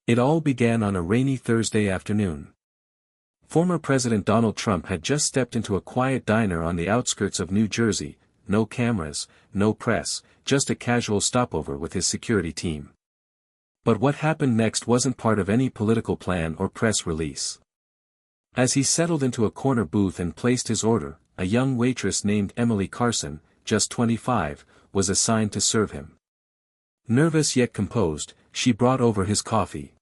It all began on a rainy Thursday afternoon. Former President Donald Trump had just stepped into a quiet diner on the outskirts of New Jersey, no cameras, no press, just a casual stopover with his security team. But what happened next wasn't part of any political plan or press release. As he settled into a corner booth and placed his order, a young waitress named Emily Carson, just 25, was assigned to serve him. Nervous yet composed, she brought over his coffee.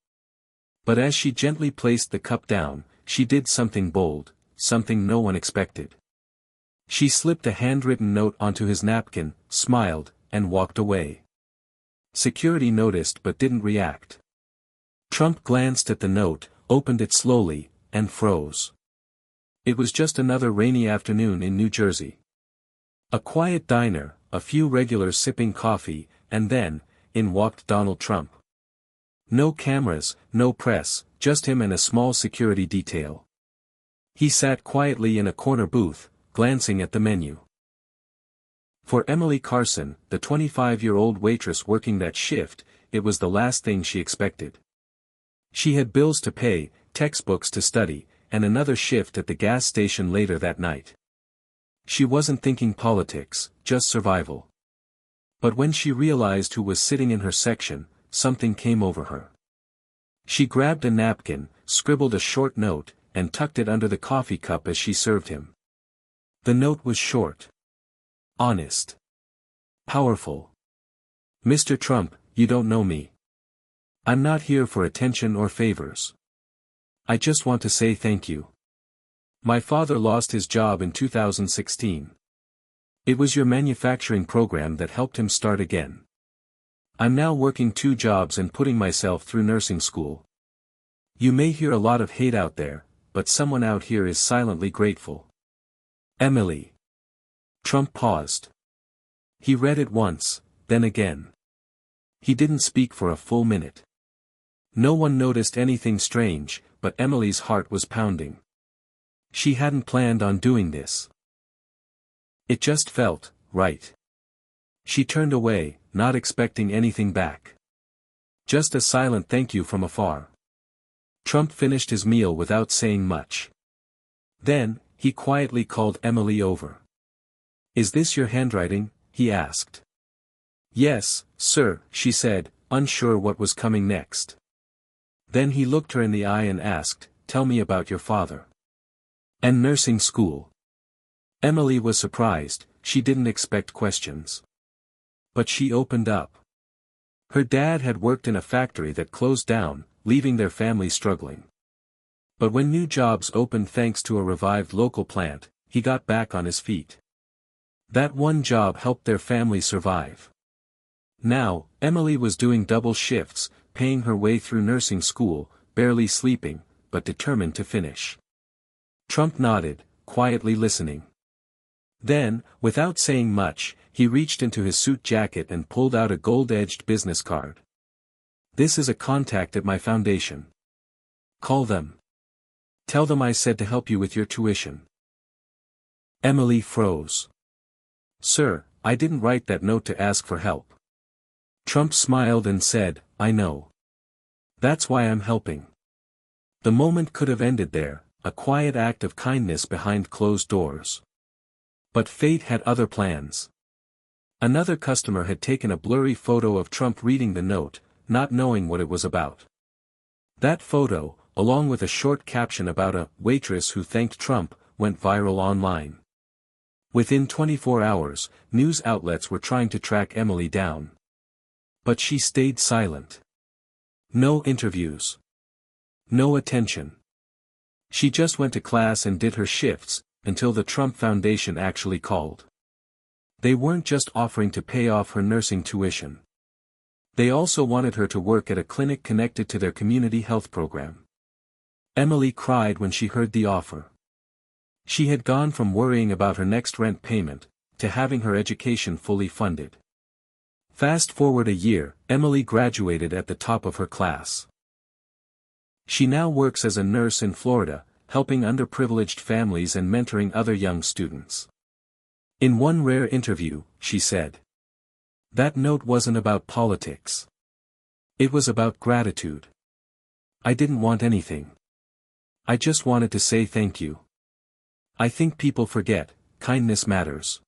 But as she gently placed the cup down, she did something bold, something no one expected. She slipped a handwritten note onto his napkin, smiled, and walked away. Security noticed but didn't react. Trump glanced at the note, opened it slowly, and froze. It was just another rainy afternoon in New Jersey. A quiet diner, a few regulars sipping coffee, and then, in walked Donald Trump. No cameras, no press, just him and a small security detail. He sat quietly in a corner booth, glancing at the menu. For Emily Carson, the 25-year-old waitress working that shift, it was the last thing she expected. She had bills to pay, textbooks to study, and another shift at the gas station later that night. She wasn't thinking politics, just survival. But when she realized who was sitting in her section, something came over her. She grabbed a napkin, scribbled a short note, and tucked it under the coffee cup as she served him. The note was short. Honest. Powerful. Mr. Trump, you don't know me. I'm not here for attention or favors. I just want to say thank you. My father lost his job in 2016. It was your manufacturing program that helped him start again. I'm now working 2 jobs and putting myself through nursing school. You may hear a lot of hate out there, but someone out here is silently grateful. Emily. Trump paused. He read it once, then again. He didn't speak for a full minute. No one noticed anything strange, but Emily's heart was pounding. She hadn't planned on doing this. It just felt right. She turned away, not expecting anything back. Just a silent thank you from afar. Trump finished his meal without saying much. Then, he quietly called Emily over. Is this your handwriting? He asked. Yes, sir, she said, unsure what was coming next. Then he looked her in the eye and asked, tell me about your father. And nursing school. Emily was surprised, she didn't expect questions. But she opened up. Her dad had worked in a factory that closed down, leaving their family struggling. But when new jobs opened thanks to a revived local plant, he got back on his feet. That one job helped their family survive. Now, Emily was doing double shifts, paying her way through nursing school, barely sleeping, but determined to finish. Trump nodded, quietly listening. Then, without saying much, he reached into his suit jacket and pulled out a gold-edged business card. This is a contact at my foundation. Call them. Tell them I said to help you with your tuition. Emily froze. Sir, I didn't write that note to ask for help. Trump smiled and said, I know. That's why I'm helping. The moment could have ended there, a quiet act of kindness behind closed doors. But fate had other plans. Another customer had taken a blurry photo of Trump reading the note, not knowing what it was about. That photo, along with a short caption about a waitress who thanked Trump, went viral online. Within 24 hours, news outlets were trying to track Emily down. But she stayed silent. No interviews. No attention. She just went to class and did her shifts, until the Trump Foundation actually called. They weren't just offering to pay off her nursing tuition. They also wanted her to work at a clinic connected to their community health program. Emily cried when she heard the offer. She had gone from worrying about her next rent payment, to having her education fully funded. Fast forward a year, Emily graduated at the top of her class. She now works as a nurse in Florida, helping underprivileged families and mentoring other young students. In one rare interview, she said, that note wasn't about politics. It was about gratitude. I didn't want anything. I just wanted to say thank you. I think people forget, kindness matters.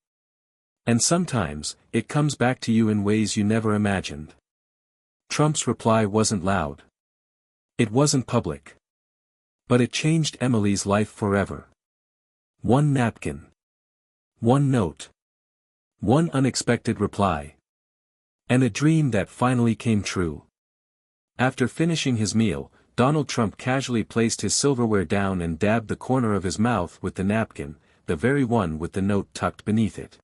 And sometimes, it comes back to you in ways you never imagined. Trump's reply wasn't loud. It wasn't public. But it changed Emily's life forever. One napkin. One note. One unexpected reply. And a dream that finally came true. After finishing his meal, Donald Trump casually placed his silverware down and dabbed the corner of his mouth with the napkin, the very one with the note tucked beneath it.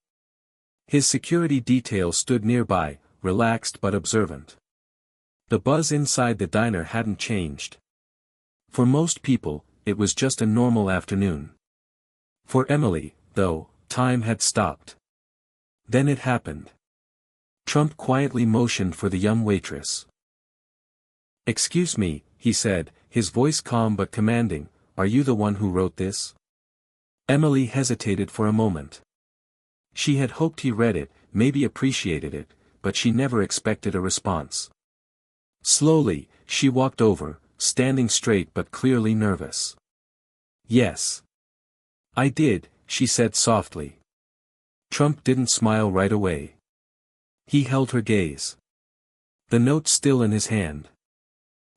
His security detail stood nearby, relaxed but observant. The buzz inside the diner hadn't changed. For most people, it was just a normal afternoon. For Emily, though, time had stopped. Then it happened. Trump quietly motioned for the young waitress. "Excuse me," he said, his voice calm but commanding, "are you the one who wrote this?" Emily hesitated for a moment. She had hoped he read it, maybe appreciated it, but she never expected a response. Slowly, she walked over, standing straight but clearly nervous. "Yes. I did," she said softly. Trump didn't smile right away. He held her gaze. The note still in his hand.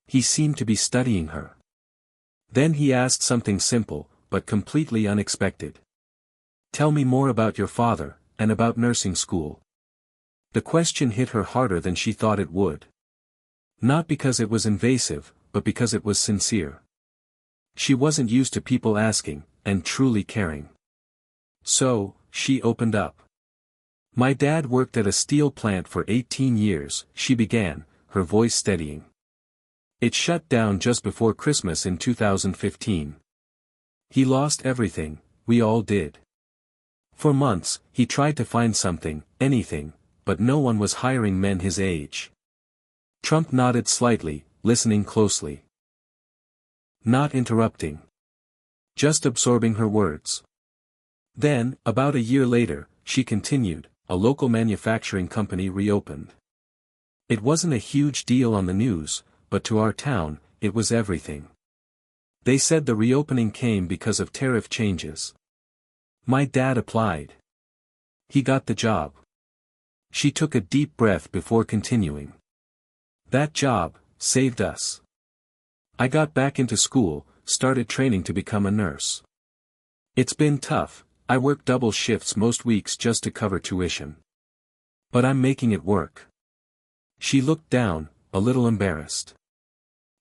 He seemed to be studying her. Then he asked something simple, but completely unexpected. "Tell me more about your father, and about nursing school." The question hit her harder than she thought it would. Not because it was invasive, but because it was sincere. She wasn't used to people asking, and truly caring. So, she opened up. "My dad worked at a steel plant for 18 years, she began, her voice steadying. "It shut down just before Christmas in 2015. He lost everything, we all did. For months, he tried to find something, anything, but no one was hiring men his age." Trump nodded slightly, listening closely. Not interrupting. Just absorbing her words. Then, about a year later, she continued, "A local manufacturing company reopened. It wasn't a huge deal on the news, but to our town, it was everything. They said the reopening came because of tariff changes. My dad applied. He got the job." She took a deep breath before continuing. "That job saved us. I got back into school, started training to become a nurse. It's been tough, I work double shifts most weeks just to cover tuition. But I'm making it work." She looked down, a little embarrassed.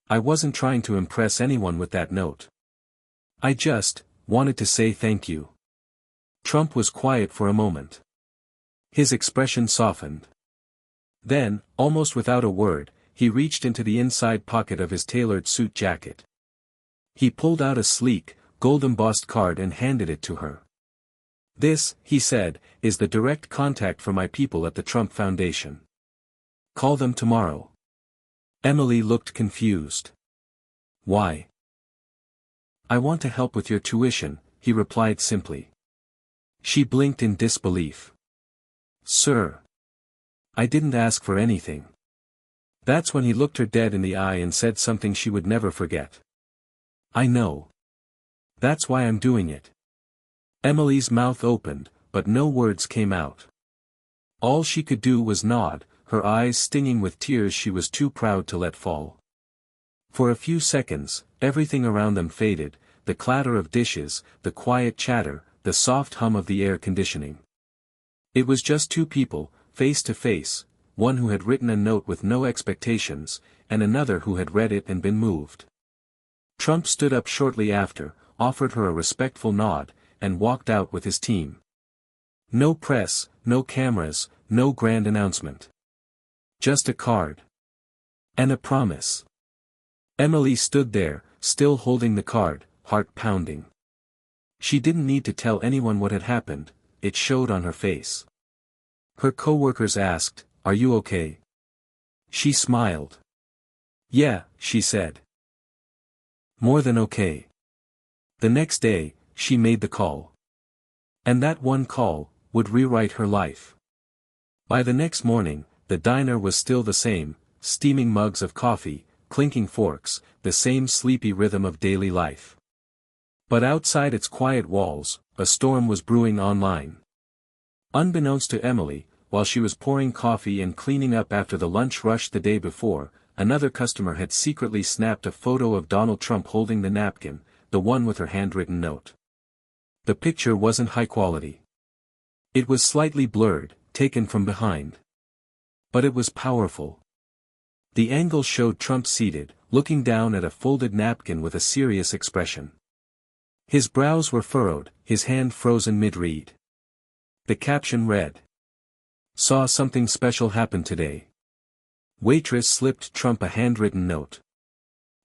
"I wasn't trying to impress anyone with that note. I just wanted to say thank you." Trump was quiet for a moment. His expression softened. Then, almost without a word, he reached into the inside pocket of his tailored suit jacket. He pulled out a sleek, gold-embossed card and handed it to her. "This," he said, "is the direct contact for my people at the Trump Foundation. Call them tomorrow." Emily looked confused. "Why?" "I want to help with your tuition," he replied simply. She blinked in disbelief. "Sir. I didn't ask for anything." That's when he looked her dead in the eye and said something she would never forget. "I know. That's why I'm doing it." Emily's mouth opened, but no words came out. All she could do was nod, her eyes stinging with tears she was too proud to let fall. For a few seconds, everything around them faded, the clatter of dishes, the quiet chatter, the soft hum of the air conditioning. It was just two people, face to face, one who had written a note with no expectations, and another who had read it and been moved. Trump stood up shortly after, offered her a respectful nod, and walked out with his team. No press, no cameras, no grand announcement. Just a card. And a promise. Emily stood there, still holding the card, heart pounding. She didn't need to tell anyone what had happened, it showed on her face. Her coworkers asked, "Are you okay?" She smiled. "Yeah," she said. "More than okay." The next day, she made the call. And that one call would rewrite her life. By the next morning, the diner was still the same, steaming mugs of coffee, clinking forks, the same sleepy rhythm of daily life. But outside its quiet walls, a storm was brewing online. Unbeknownst to Emily, while she was pouring coffee and cleaning up after the lunch rush the day before, another customer had secretly snapped a photo of Donald Trump holding the napkin, the one with her handwritten note. The picture wasn't high quality. It was slightly blurred, taken from behind. But it was powerful. The angle showed Trump seated, looking down at a folded napkin with a serious expression. His brows were furrowed, his hand frozen mid-read. The caption read, "Saw something special happen today." Waitress slipped Trump a handwritten note.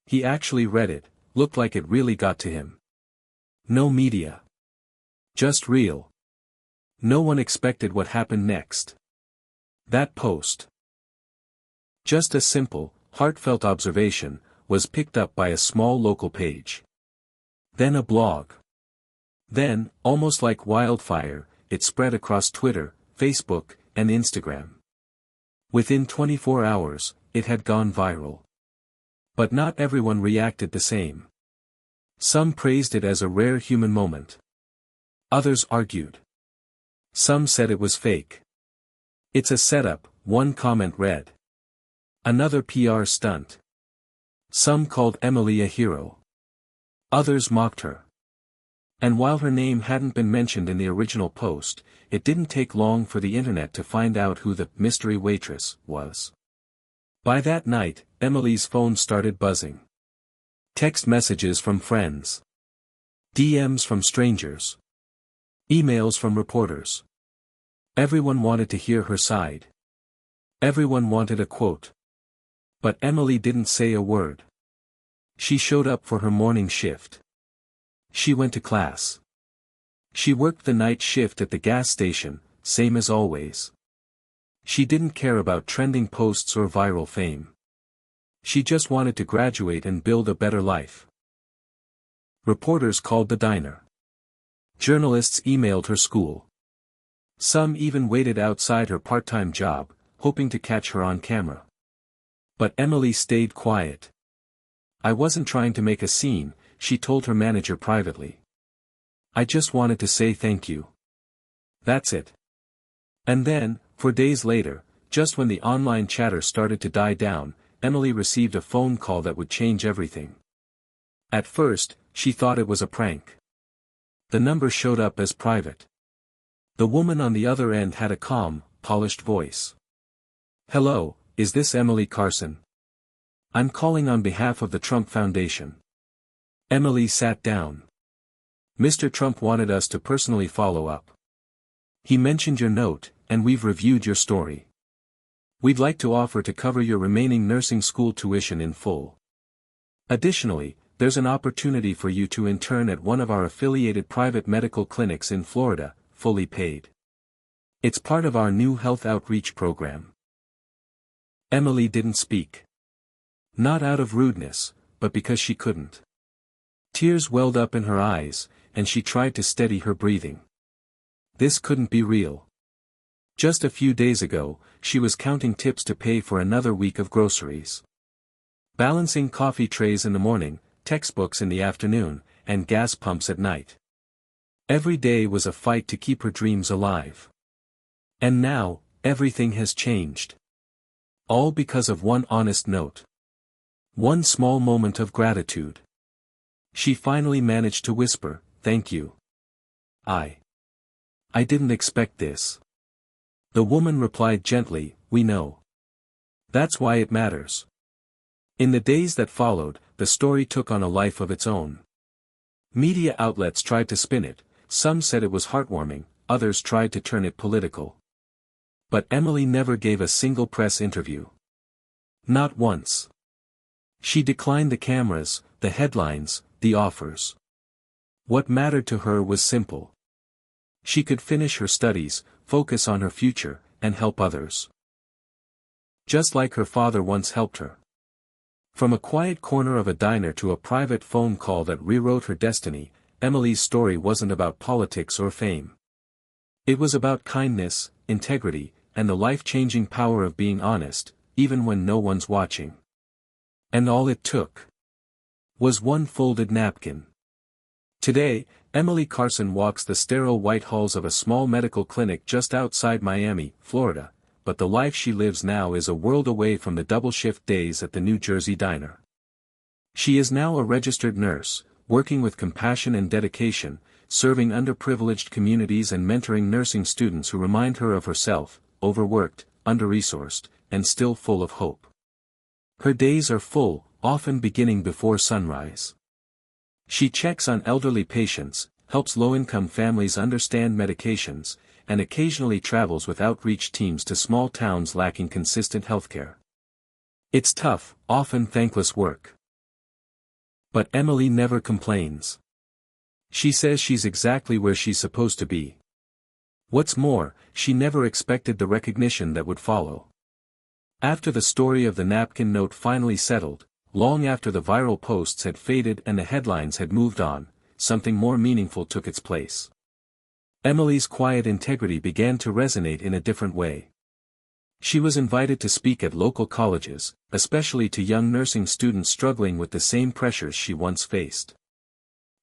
He actually read it, looked like it really got to him. No media. Just real. No one expected what happened next. That post, just a simple, heartfelt observation, was picked up by a small local page. Then a blog. Then, almost like wildfire, it spread across Twitter, Facebook, and Instagram. Within 24 hours, it had gone viral. But not everyone reacted the same. Some praised it as a rare human moment. Others argued. Some said it was fake. "It's a setup," one comment read. Another PR stunt. Some called Emily a hero. Others mocked her. And while her name hadn't been mentioned in the original post, it didn't take long for the internet to find out who the mystery waitress was. By that night, Emily's phone started buzzing. Text messages from friends. DMs from strangers. Emails from reporters. Everyone wanted to hear her side. Everyone wanted a quote. But Emily didn't say a word. She showed up for her morning shift. She went to class. She worked the night shift at the gas station, same as always. She didn't care about trending posts or viral fame. She just wanted to graduate and build a better life. Reporters called the diner. Journalists emailed her school. Some even waited outside her part-time job, hoping to catch her on camera. But Emily stayed quiet. "I wasn't trying to make a scene," she told her manager privately. "I just wanted to say thank you. That's it." And then, for days later, just when the online chatter started to die down, Emily received a phone call that would change everything. At first, she thought it was a prank. The number showed up as private. The woman on the other end had a calm, polished voice. "Hello, is this Emily Carson? I'm calling on behalf of the Trump Foundation." Emily sat down. "Mr. Trump wanted us to personally follow up. He mentioned your note, and we've reviewed your story. We'd like to offer to cover your remaining nursing school tuition in full. Additionally, there's an opportunity for you to intern at one of our affiliated private medical clinics in Florida, fully paid. It's part of our new health outreach program." Emily didn't speak. Not out of rudeness, but because she couldn't. Tears welled up in her eyes, and she tried to steady her breathing. This couldn't be real. Just a few days ago, she was counting tips to pay for another week of groceries. Balancing coffee trays in the morning, textbooks in the afternoon, and gas pumps at night. Every day was a fight to keep her dreams alive. And now, everything has changed. All because of one honest note. One small moment of gratitude. She finally managed to whisper, "Thank you. I didn't expect this." The woman replied gently, "We know. That's why it matters." In the days that followed, the story took on a life of its own. Media outlets tried to spin it, some said it was heartwarming, others tried to turn it political. But Emily never gave a single press interview. Not once. She declined the cameras, the headlines, the offers. What mattered to her was simple. She could finish her studies, focus on her future, and help others. Just like her father once helped her. From a quiet corner of a diner to a private phone call that rewrote her destiny, Emily's story wasn't about politics or fame. It was about kindness, integrity, and the life-changing power of being honest, even when no one's watching. And all it took was one folded napkin. Today, Emily Carson walks the sterile white halls of a small medical clinic just outside Miami, Florida, but the life she lives now is a world away from the double-shift days at the New Jersey diner. She is now a registered nurse, working with compassion and dedication, serving underprivileged communities and mentoring nursing students who remind her of herself, overworked, under-resourced, and still full of hope. Her days are full, often beginning before sunrise. She checks on elderly patients, helps low-income families understand medications, and occasionally travels with outreach teams to small towns lacking consistent healthcare. It's tough, often thankless work. But Emily never complains. She says she's exactly where she's supposed to be. What's more, she never expected the recognition that would follow. After the story of the napkin note finally settled, long after the viral posts had faded and the headlines had moved on, something more meaningful took its place. Emily's quiet integrity began to resonate in a different way. She was invited to speak at local colleges, especially to young nursing students struggling with the same pressures she once faced.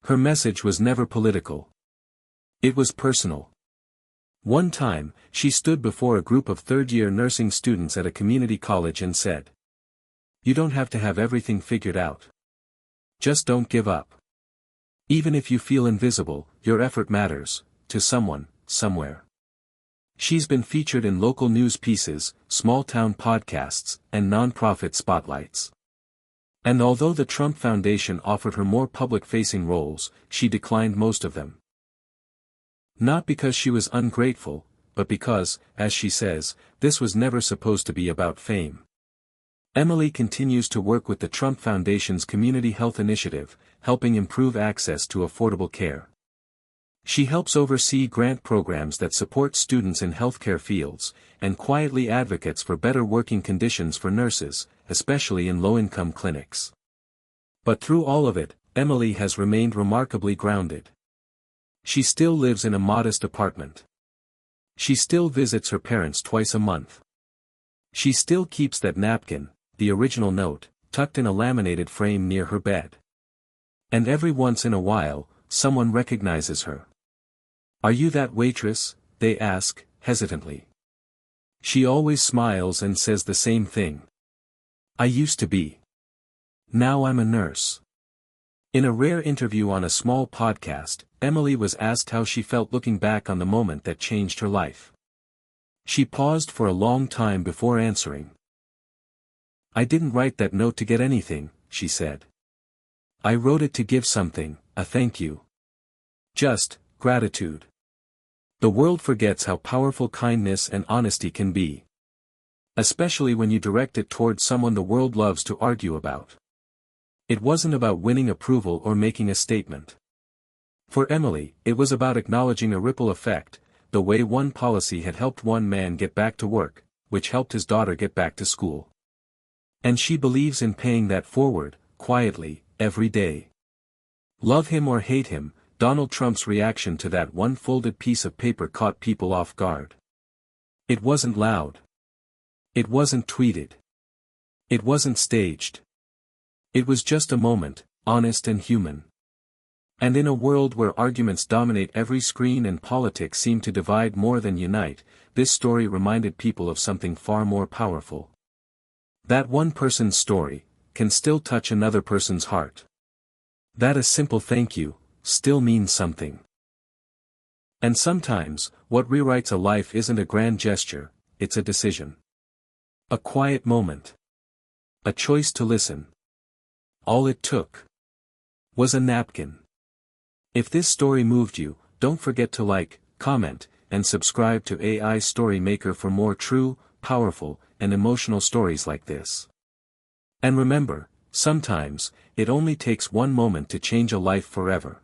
Her message was never political. It was personal. One time, she stood before a group of third-year nursing students at a community college and said, "You don't have to have everything figured out. Just don't give up. Even if you feel invisible, your effort matters, to someone, somewhere." She's been featured in local news pieces, small-town podcasts, and non-profit spotlights. And although the Trump Foundation offered her more public-facing roles, she declined most of them. Not because she was ungrateful, but because, as she says, this was never supposed to be about fame. Emily continues to work with the Trump Foundation's Community Health Initiative, helping improve access to affordable care. She helps oversee grant programs that support students in healthcare fields, and quietly advocates for better working conditions for nurses, especially in low-income clinics. But through all of it, Emily has remained remarkably grounded. She still lives in a modest apartment. She still visits her parents twice a month. She still keeps that napkin, the original note, tucked in a laminated frame near her bed. And every once in a while, someone recognizes her. "Are you that waitress?" they ask, hesitantly. She always smiles and says the same thing. "I used to be. Now I'm a nurse." In a rare interview on a small podcast, Emily was asked how she felt looking back on the moment that changed her life. She paused for a long time before answering. "I didn't write that note to get anything," she said. "I wrote it to give something, a thank you. Just, gratitude." The world forgets how powerful kindness and honesty can be. Especially when you direct it towards someone the world loves to argue about. It wasn't about winning approval or making a statement. For Emily, it was about acknowledging a ripple effect, the way one policy had helped one man get back to work, which helped his daughter get back to school. And she believes in paying that forward, quietly, every day. Love him or hate him, Donald Trump's reaction to that one folded piece of paper caught people off guard. It wasn't loud. It wasn't tweeted. It wasn't staged. It was just a moment, honest and human. And in a world where arguments dominate every screen and politics seem to divide more than unite, this story reminded people of something far more powerful. That one person's story can still touch another person's heart. That a simple thank you still means something. And sometimes, what rewrites a life isn't a grand gesture, it's a decision. A quiet moment. A choice to listen. All it took was a napkin. If this story moved you, don't forget to like, comment, and subscribe to AI Story Maker for more true, powerful, and emotional stories like this. And remember, sometimes, it only takes one moment to change a life forever.